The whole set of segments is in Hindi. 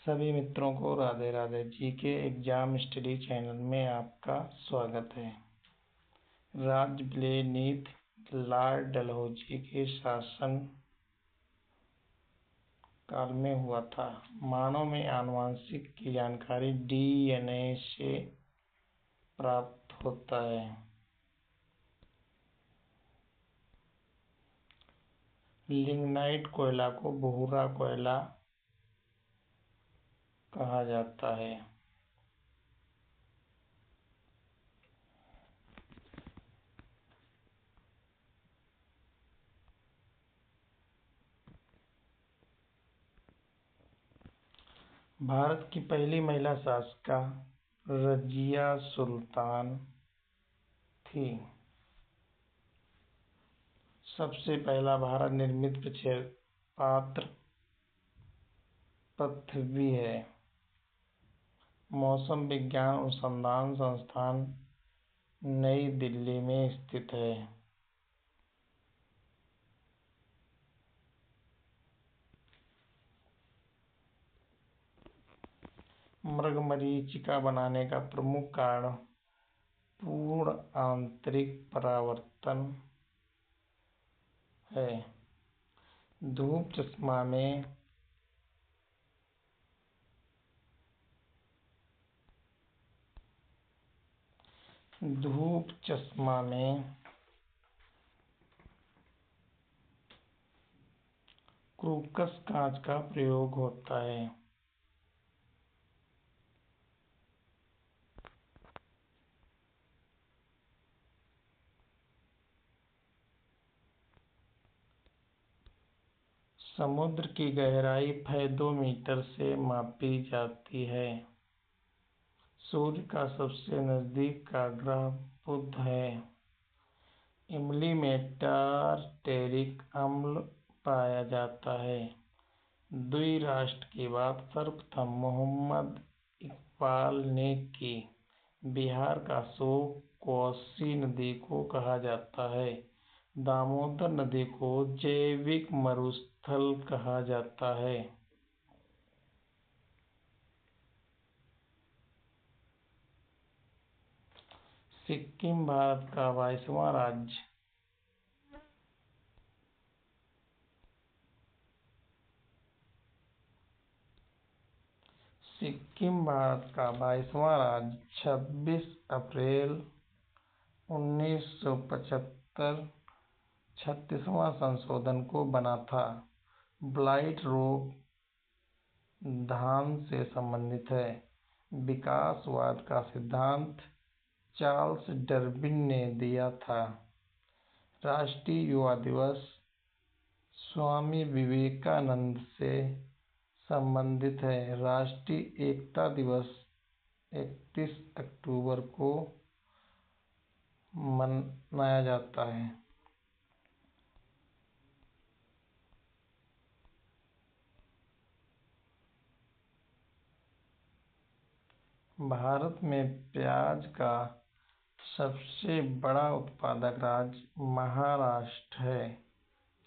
सभी मित्रों को Radhe Radhe. GK exam study channel में आपका स्वागत है। राज्य विलय नीति लॉर्ड डलहौजी के शासन काल में हुआ था। मानव में आनुवंशिक की जानकारी डीएनए से प्राप्त होता है। लिग्नाइट कोयला को भूरा कोयला कहा जाता है। भारत की पहली महिला शासिका रजिया सुल्तान थी। सबसे पहला भारत निर्मित प्रक्षेपास्त्र पृथ्वी है। मौसम विज्ञान अनुसंधान संस्थान नई दिल्ली में स्थित है। मृगमरीचिका बनाने का प्रमुख कारण पूर्ण आंतरिक परावर्तन है। धूप चश्मा में क्रूकस कांच का प्रयोग होता है। समुद्र की गहराई फ़ैथोमीटर से मापी जाती है। सूर्य का सबसे नजदीक का ग्रह बुध है। इमली में टारटेरिक अम्ल पाया जाता है। द्विराष्ट्र की बात सर्वप्रथम मोहम्मद इकबाल ने की। बिहार का शोक कोसी नदी को कहा जाता है। दामोदर नदी को जैविक मरुस्थल कहा जाता है। सिक्किम भारत का 22वां राज्य सिक्किम भारत का 22वां राज्य 26 अप्रैल 1975 36वां संशोधन को बना था। ब्लाइट रोग धान से संबंधित है। विकासवाद का सिद्धांत चार्ल्स डार्विन ने दिया था। राष्ट्रीय युवा दिवस स्वामी विवेकानंद से संबंधित है। राष्ट्रीय एकता दिवस 31 अक्टूबर को मनाया जाता है। भारत में प्याज का सबसे बड़ा उत्पादक राज्य महाराष्ट्र है।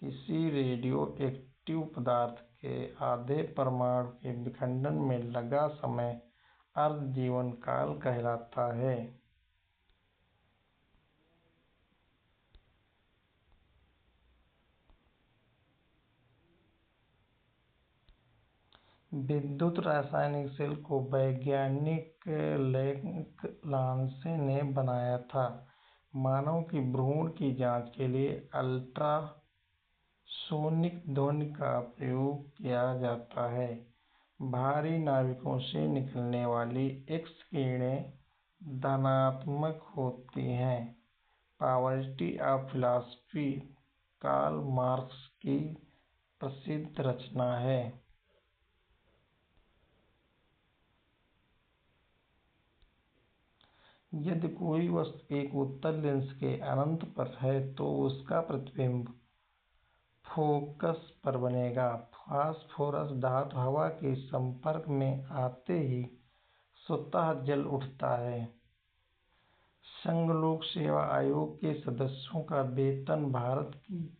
किसी रेडियोएक्टिव पदार्थ के आधे परमाणु के विखंडन में लगा समय अर्ध जीवन काल कहलाता है। विद्युत रासायनिक सेल को वैज्ञानिक लांसे ने बनाया था। मानव की भ्रूण की जांच के लिए अल्ट्रासोनिक ध्वनि का प्रयोग किया जाता है। भारी नाभिकों से निकलने वाली एक्स किरणें धनात्मक होती हैं। Poverty of Philosophy Karl Marx की प्रसिद्ध रचना है। यदि कोई वस्तु एक उत्तल लेंस के अनंत पर है तो उसका प्रतिबिंब फोकस पर बनेगा। फास्फोरस धातु हवा के संपर्क में आते ही स्वतः जल उठता है। संघ लोक सेवा आयोग के सदस्यों का वेतन भारत की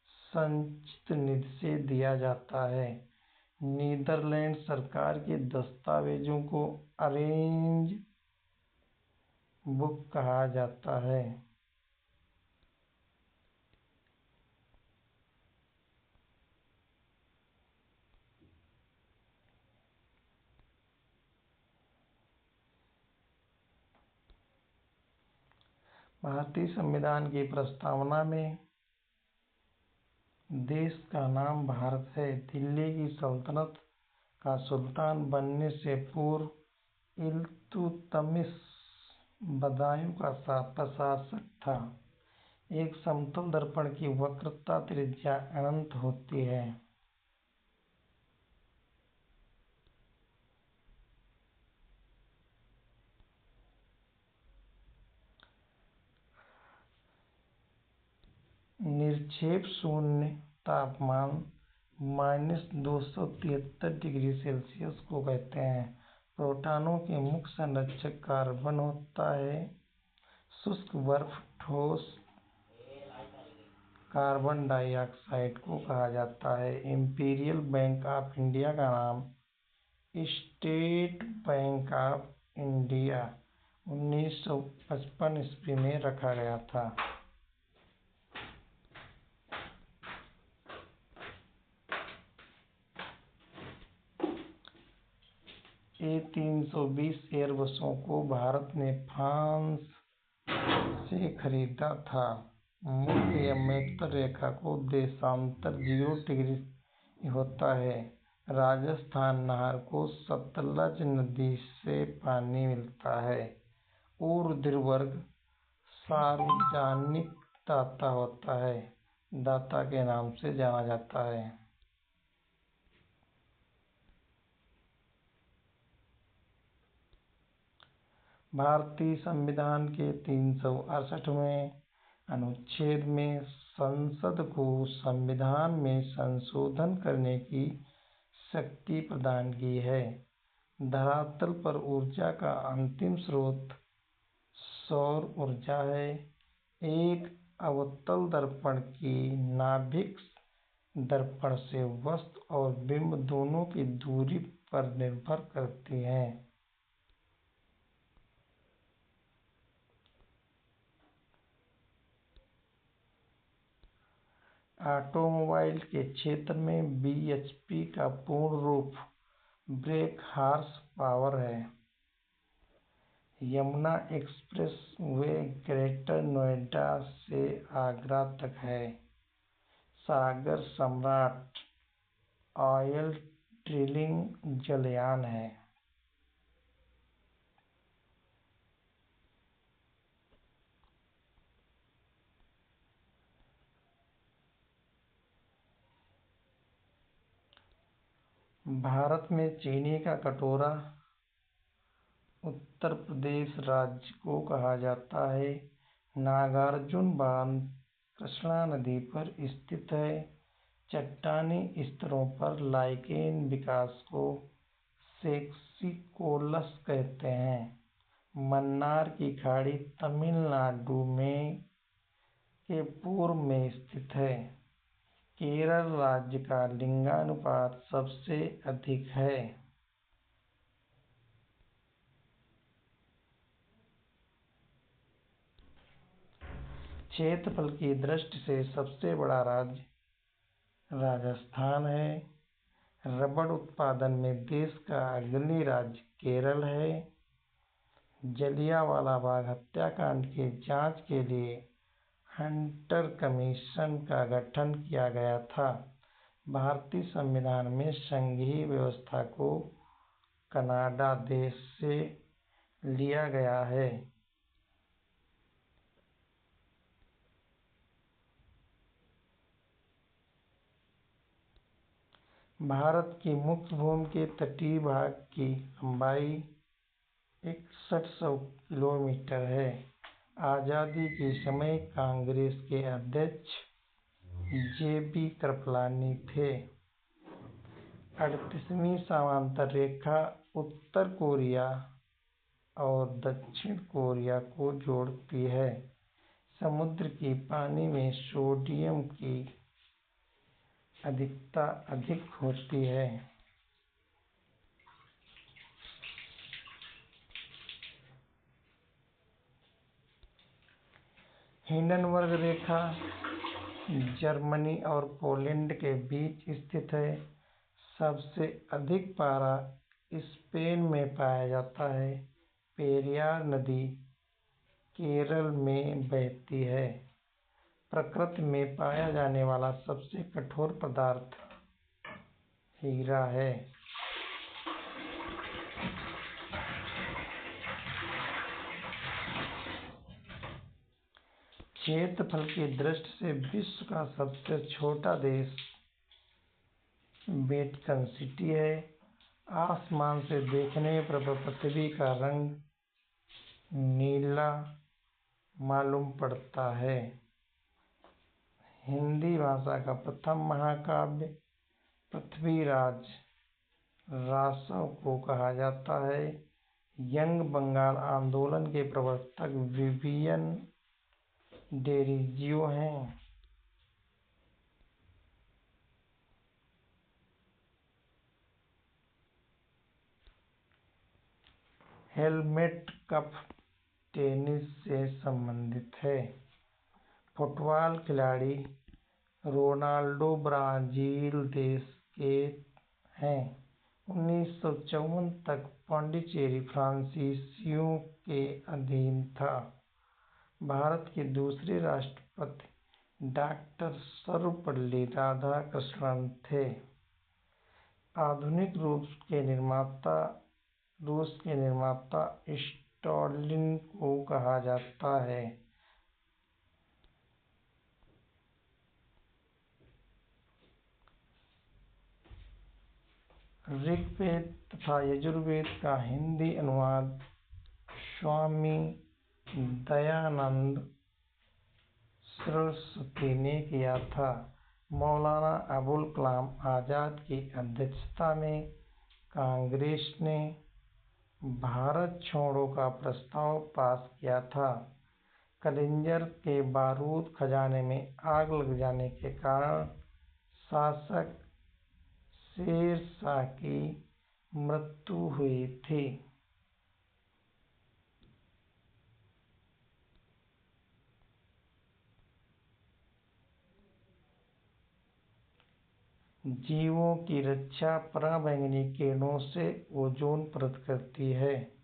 संचित निधि से दिया जाता है। नीदरलैंड सरकार के दस्तावेजों को ऑरेंज बुक कहा जाता है। भारतीय संविधान की प्रस्तावना में देश का नाम भारत है। दिल्ली की सल्तनत का सुल्तान बनने से पूर्व इल्तुतमिश बदायूं का प्रशासक था। एक समतल दर्पण की वक्रता त्रिज्या अनंत होती है। निरक्षेप शून्य तापमान -273 डिग्री सेल्सियस को कहते हैं। प्रोटॉनों के मुख्य संरक्षक कार्बन होता है। शुष्क बर्फ ठोस कार्बन डाइऑक्साइड को कहा जाता है। इंपीरियल बैंक ऑफ इंडिया का नाम स्टेट बैंक ऑफ इंडिया 1955 ईस्वी में रखा गया था। A320 एयरबसों को भारत ने फ्रांस से खरीदा था। मूल यमोत्तर रेखा को देशांतर 0 डिग्री होता है। राजस्थान नहर को सतलज नदी से पानी मिलता है। ऊर्ध्ववर्ग सार्वजनिक दाता होता है, दाता के नाम से जाना जाता है। भारतीय संविधान के 368वें अनुच्छेद में संसद को संविधान में संशोधन करने की शक्ति प्रदान की है। धरातल पर ऊर्जा का अंतिम स्रोत सौर ऊर्जा है। एक अवतल दर्पण की नाभिक दर्पण से वस्तु और बिंब दोनों की दूरी पर निर्भर करती है। ऑटोमोबाइल के क्षेत्र में bhp का पूर्ण रूप ब्रेक हॉर्स पावर है। Yamuna express way greater Noida से आगरा तक है। सागर सम्राट ऑयल ड्रिलिंग जलयान है। भारत में चीनी का कटोरा उत्तर प्रदेश राज्य को कहा जाता है। नागार्जुन बांध कृष्णा नदी पर स्थित है। चट्टानी स्तरों पर लाइकेन विकास को सेक्सिकोलस कहते हैं। मन्नार की खाड़ी तमिलनाडु में के पूर्व में स्थित है। केरल राज्य का लिंगानुपात सबसे अधिक है। क्षेत्रफल की दृष्टि से सबसे बड़ा राज्य राजस्थान है। रबड़ उत्पादन में देश का अग्रणी राज्य केरल है। जलियांवाला बाग हत्याकांड की जांच के लिए हंटर कमीशन का गठन किया गया था। भारतीय संविधान में संघीय व्यवस्था को कनाडा देश से लिया गया है। भारत की मुक्त भूमि के तटीय भाग की लंबाई 6100 किलोमीटर है। आजादी के समय कांग्रेस के अध्यक्ष जे.बी. कृपलानी थे। 38वीं समांतर रेखा उत्तर कोरिया और दक्षिण कोरिया को जोड़ती है। समुद्र की पानी में सोडियम की अधिकता अधिक होती है। हिंडनबर्ग रेखा जर्मनी और पोलैंड के बीच स्थित है। सबसे अधिक पारा स्पेन में पाया जाता है। पेरियार नदी केरल में बहती है। प्रकृति में पाया जाने वाला सबसे कठोर पदार्थ हीरा है। क्षेत्रफल की दृष्टि से विश्व का सबसे छोटा देश वेटिकन सिटी है। आसमान से देखने पर पृथ्वी का रंग नीला मालूम पड़ता है। हिंदी भाषा का प्रथम महाकाव्य पृथ्वीराज रासव को कहा जाता है। यंग बंगाल आंदोलन के प्रवर्तक विवियन डेरोजियो हैं। हेलमेट कप टेनिस से संबंधित है। फुटबॉल खिलाड़ी रोनाल्डो ब्राजील देश के हैं। 1954 तक पांडिचेरी फ्रांसीसियों के अधीन था। भारत के दूसरे राष्ट्रपति डॉक्टर सर्वपल्ली राधाकृष्णन थे। आधुनिक रूस के निर्माता स्टालिन को कहा जाता है। ऋग्वेद तथा यजुर्वेद का हिंदी अनुवाद स्वामी दयानंद सरस्वती ने किया था। मौलाना अबुल कलाम आजाद की अध्यक्षता में कांग्रेस ने भारत छोड़ो का प्रस्ताव पास किया था। कलिंजर के बारूद खजाने में आग लग जाने के कारण शासक शेरशाह की मृत्यु हुई थी। जीवों की रक्षा पराबैंगनी किरणों से ओजोन परत करती है।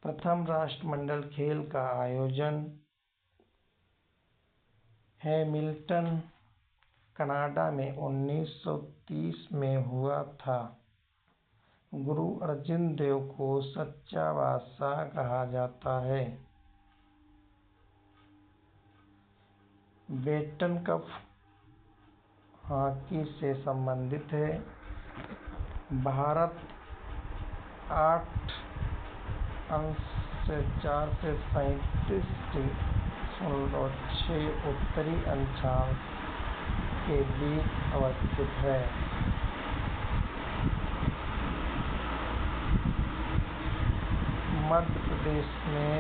प्रथम राष्ट्रमंडल खेल का आयोजन हैमिल्टन कनाडा में 1930 में हुआ था। गुरु अर्जुन देव को सच्चा बादशाह कहा जाता है। बेटन कप हॉकी से संबंधित है। भारत 8 अंश से 4 से 37.6 उत्तरी अक्षांश के बीच अवस्थित है। मध्य प्रदेश में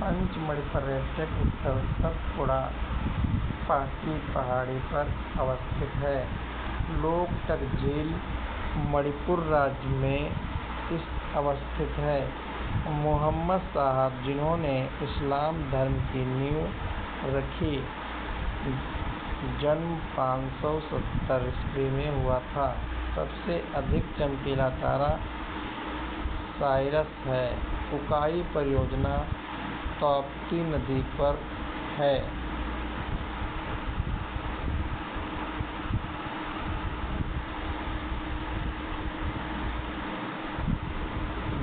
पंचमढ़ी पर्यटक स्थल सतपुड़ा पाटी पहाड़ी पर अवस्थित है। लोकटक झील मणिपुर राज्य में अवस्थित है। मोहम्मद साहब जिन्होंने इस्लाम धर्म की नींव रखी, जन्म 570 ईस्वी में हुआ था। सबसे अधिक चमकीला तारा साइरस है। उकाई परियोजना ताप्ती नदी पर है।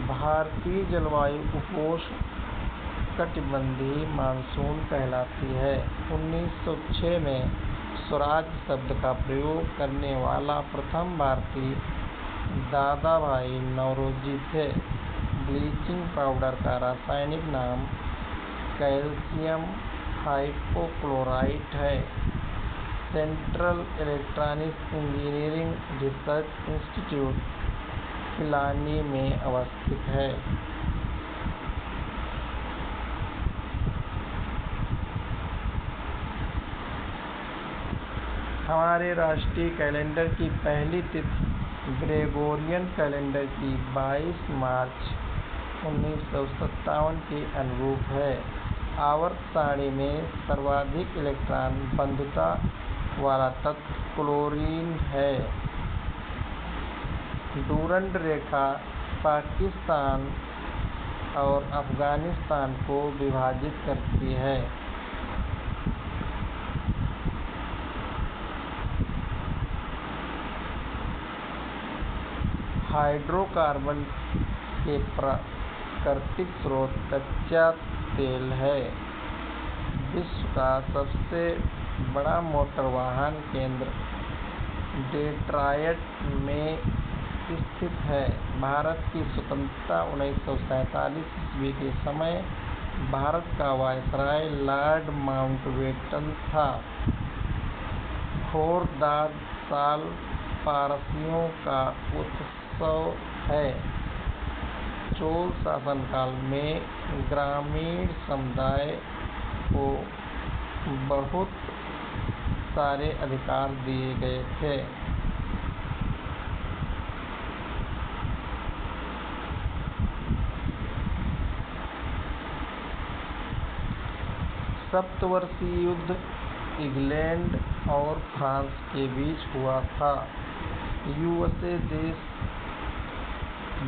भारतीय जलवायु उपोष्ण कटिबंधीय मानसून कहलाती है। 1906 में स्वराज शब्द का प्रयोग करने वाला प्रथम भारतीय दादाभाई नौरोजी थे। ब्लीचिंग पाउडर का रासायनिक नाम कैल्शियम हाइपोक्लोराइट है। Central electronics engineering research institute Pilani में अवस्थित है। हमारे राष्ट्रीय कैलेंडर की पहली तिथि ग्रेगोरियन कैलेंडर की 22 मार्च 1957 के अनुरूप है। आवर्त सारणी में सर्वाधिक इलेक्ट्रॉन बंधुता वाला तत्व क्लोरीन है। डूरंड रेखा पाकिस्तान और अफगानिस्तान को विभाजित करती है। हाइड्रोकार्बन के प्राकृतिक स्रोत कच्चा तेल है। विश्व का सबसे बड़ा मोटर वाहन केंद्र डेट्रॉयट में स्थित है। भारत की स्वतंत्रता 1947 ईस्वी के समय भारत का वायसराय लॉर्ड माउंटबेटन था। खोरदाद साल पारसियों का उत्सव है। चोल शासनकाल में ग्रामीण समुदाय को बहुत सारे अधिकार दिए गए थे। सप्तवर्षीय युद्ध इंग्लैंड और फ्रांस के बीच हुआ था। यूएसए देश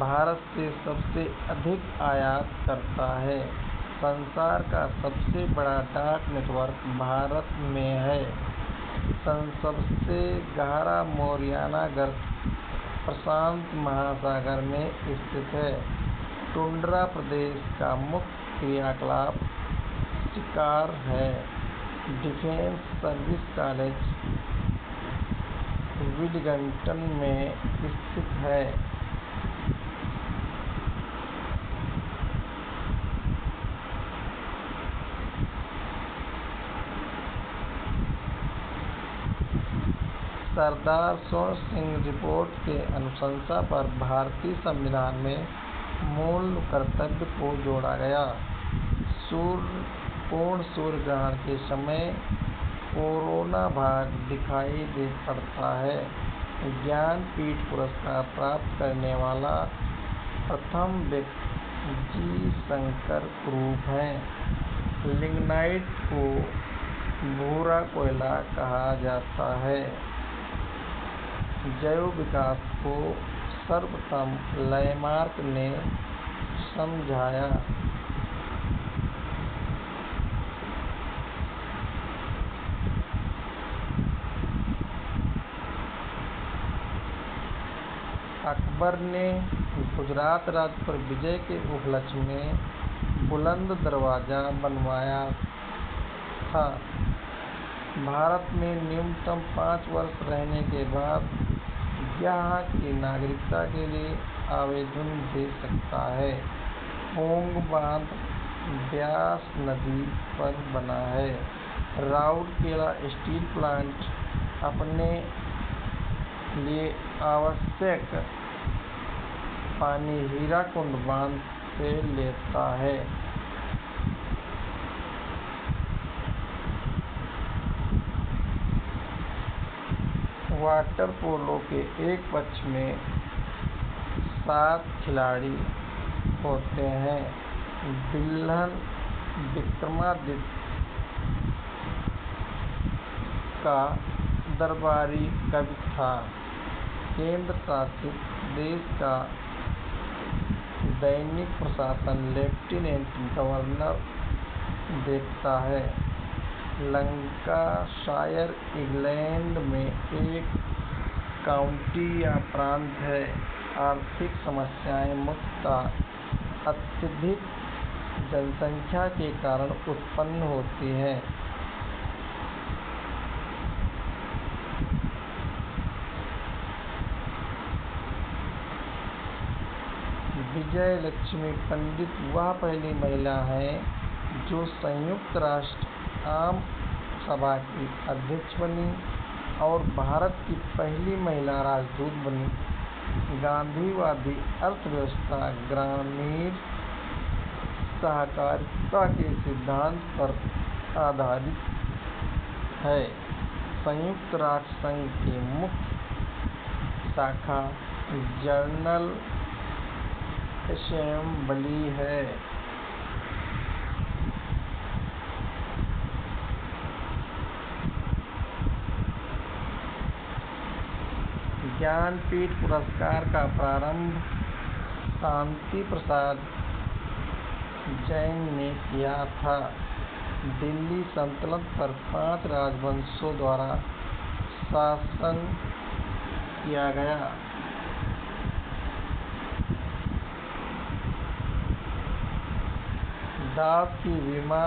भारत से सबसे अधिक आयात करता है। संसार का सबसे बड़ा डाक नेटवर्क भारत में है। सबसे गहरा मारियाना गर्त प्रशांत महासागर में स्थित है। टुंड्रा प्रदेश का मुख्य क्रियाकलाप शिकार है। डिफेंस सर्विस कॉलेज विलिंगटन में स्थित है। सरदार स्वर्ण सिंह रिपोर्ट के अनुशंसा पर भारतीय संविधान में मूल कर्तव्य को जोड़ा गया। पूर्ण सूर्य ग्रहण के समय कोरोना भाग दिखाई दे पड़ता है। ज्ञानपीठ पुरस्कार प्राप्त करने वाला प्रथम व्यक्ति जी शंकर कुरूप हैं। लिग्नाइट को भूरा कोयला कहा जाता है। जैव विकास को सर्वप्रथम लैमार्क ने समझाया। अकबर ने गुजरात राज्य पर विजय के उपलक्ष्य में बुलंद दरवाजा बनवाया था। भारत में न्यूनतम 5 वर्ष रहने के बाद यहाँ की नागरिकता के लिए आवेदन दे सकता है। पोंग बांध ब्यास नदी पर बना है। राउरकेला स्टील प्लांट अपने लिए आवश्यक पानी हीराकुंड बांध से लेता है। वाटर पोलो के एक पक्ष में 7 खिलाड़ी होते हैं। विल्हन विक्रमादित्य का दरबारी कवि था। केंद्र शासित देश का दैनिक प्रशासन लेफ्टिनेंट गवर्नर देखता है। लंकाशायर इंग्लैंड में एक काउंटी या प्रांत है। आर्थिक समस्याएं मुख्यतः अत्यधिक जनसंख्या के कारण उत्पन्न होती हैं। विजय लक्ष्मी पंडित वह पहली महिला हैं जो संयुक्त राष्ट्र आम सभा की अध्यक्ष बनी और भारत की पहली महिला राजदूत बनी। गांधीवादी अर्थव्यवस्था ग्रामीण सहकारिता के सिद्धांत पर आधारित है। संयुक्त राष्ट्र संघ की मुख्य शाखा जनरल असेंबली है। ज्ञानपीठ पुरस्कार का प्रारंभ शांति प्रसाद जैन ने किया था। दिल्ली सल्तनत पर 5 राजवंशों द्वारा शासन किया गया। दास की विमा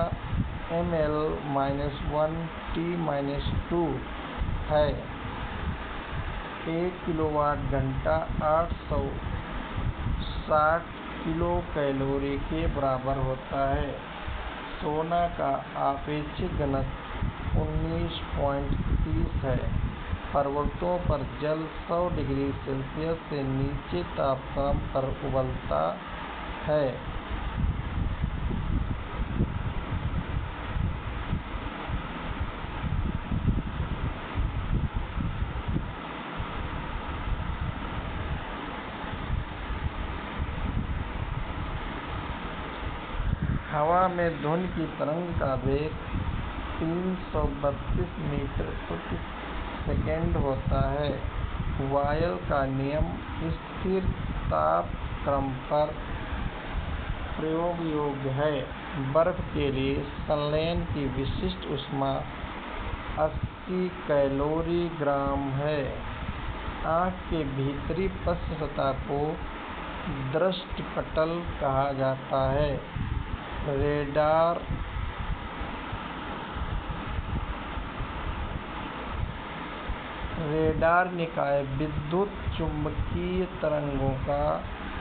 ML-1T-2 है। 1 किलोवाट घंटा 860 किलो कैलोरी के बराबर होता है। सोना का आपेक्षिक घनत्व 19.30 है। पर्वतों पर जल 100 डिग्री सेल्सियस से नीचे तापक्रम पर उबलता है। हवा में ध्वनि की तरंग का वेग 332 मीटर प्रति सेकंड होता है। बॉयल का नियम स्थिर तापक्रम पर प्रयोग योग्य है। बर्फ के लिए संलयन की विशिष्ट ऊष्मा 80 कैलोरी ग्राम है। आँख के भीतरी पश्च सतह को दृष्टिपटल कहा जाता है। रेडार निकाय विद्युत चुम्बकीय तरंगों का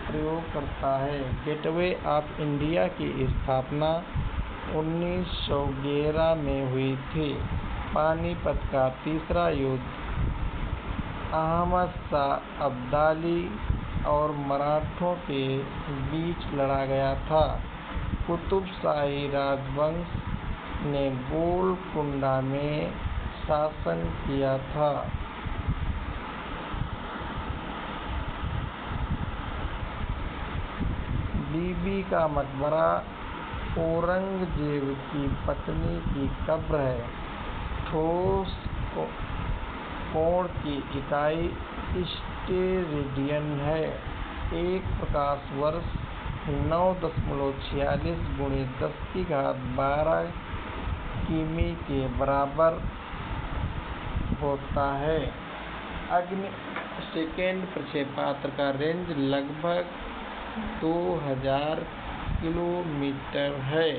प्रयोग करता है। गेटवे ऑफ इंडिया की स्थापना 1911 में हुई थी। पानीपत का तीसरा युद्ध अहमद शाह अब्दाली और मराठों के बीच लड़ा गया था। कुतुब शाही राजवंश ने गोलकुंडा में शासन किया था। बीबी का मकबरा औरंगजेब की पत्नी की कब्र है। ठोस कोण की इकाई स्टेरेडियन है। एक प्रकाश वर्ष 9.46 × 10⁻12 किमी के बराबर होता है। अग्नि सेकेंड प्रक्षेपास्त्र का रेंज लगभग 2000 किलोमीटर है।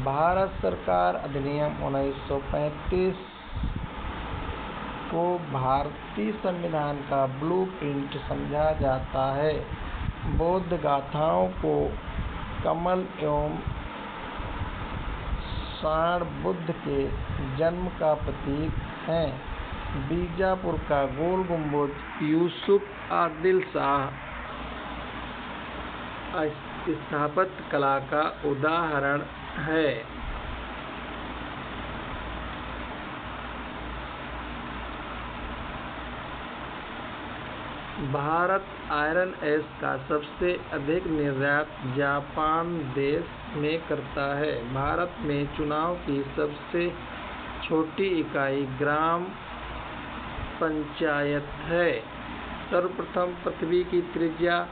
भारत सरकार अधिनियम 1935 को भारतीय संविधान का ब्लूप्रिंट समझा जाता है। बौद्ध गाथाओं को कमल एवं सांड बुद्ध के जन्म का प्रतीक हैं। बीजापुर का गोल गुम्बद यूसुफ आदिल शाह स्थापत्य कला का उदाहरण है। भारत आयरन एस का सबसे अधिक निर्यात जापान देश में करता है। भारत में चुनाव की सबसे छोटी इकाई ग्राम पंचायत है। सर्वप्रथम पृथ्वी की त्रिज्या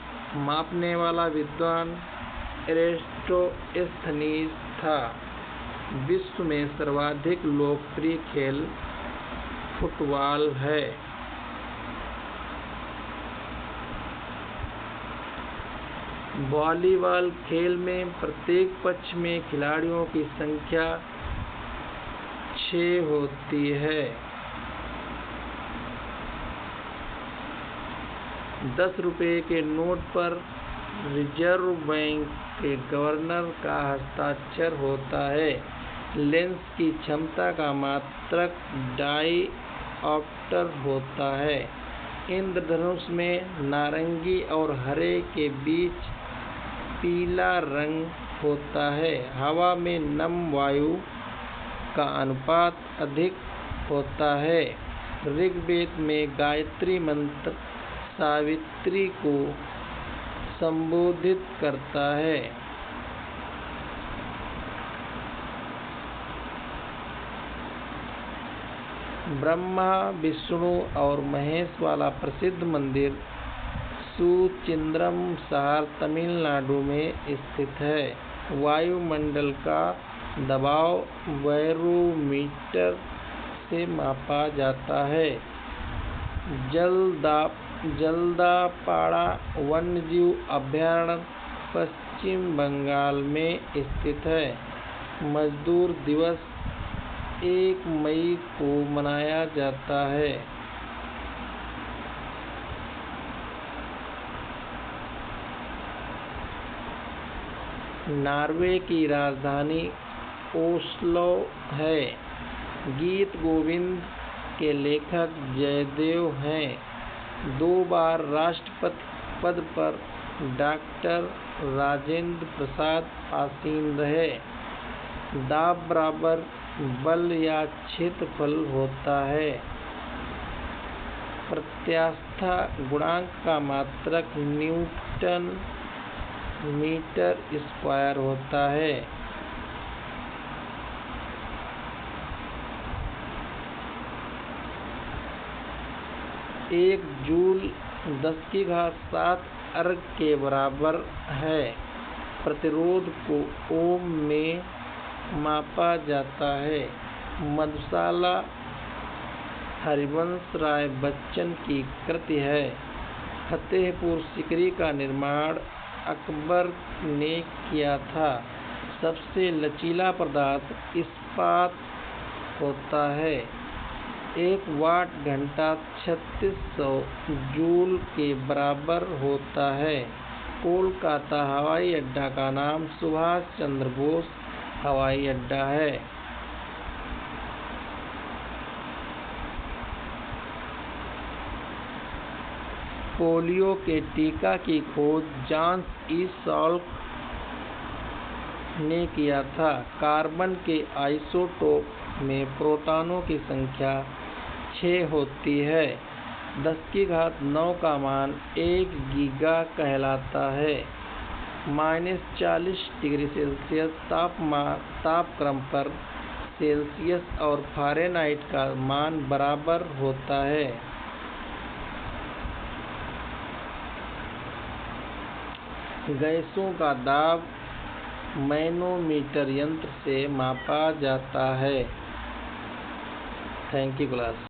मापने वाला विद्वान एरेस्टोस्थनीज था। विश्व में सर्वाधिक लोकप्रिय खेल फुटबॉल है। वॉलीबॉल खेल में प्रत्येक पक्ष में खिलाड़ियों की संख्या 6 होती है। 10 रुपये के नोट पर रिजर्व बैंक के गवर्नर का हस्ताक्षर होता है। लेंस की क्षमता का मात्रक डायऑप्टर होता है। इंद्रधनुष में नारंगी और हरे के बीच पीला रंग होता है। हवा में नम वायु का अनुपात अधिक होता है। ऋग्वेद में गायत्री मंत्र सावित्री को संबोधित करता है। ब्रह्मा, विष्णु और महेश वाला प्रसिद्ध मंदिर सुचिंद्रम शहर तमिलनाडु में स्थित है। वायुमंडल का दबाव बैरोमीटर से मापा जाता है। जलदापाड़ा वन्यजीव अभयारण्य पश्चिम बंगाल में स्थित है। मजदूर दिवस 1 मई को मनाया जाता है। नॉर्वे की राजधानी ओस्लो है। गीत गोविंद के लेखक जयदेव हैं। 2 बार राष्ट्रपति पद पर डॉक्टर राजेंद्र प्रसाद आसीन रहे। दाब बराबर बल या क्षेत्रफल होता है। प्रत्यास्था गुणांक का मात्रक न्यूटन मीटर स्क्वायर होता है। एक जूल 10⁷ अर्ग के बराबर है। प्रतिरोध को ओम में मापा जाता है। मधुशाला हरिवंश राय बच्चन की कृति है। फतेहपुर सीकरी का निर्माण अकबर ने किया था। सबसे लचीला पदार्थ इस्पात होता है। 1 वाट घंटा 3600 जूल के बराबर होता है। कोलकाता हवाई अड्डा का नाम सुभाष चंद्र बोस हवाई अड्डा है। पोलियो के टीका की खोज जॉन ई साल्क ने किया था। कार्बन के आइसोटोप में प्रोटॉनों की संख्या 6 होती है। 10⁹ का मान 1 गीगा कहलाता है। -40 डिग्री सेल्सियस तापक्रम पर सेल्सियस और फ़ारेनहाइट का मान बराबर होता है। गैसों का दाब मैनोमीटर यंत्र से मापा जाता है। Thank you class.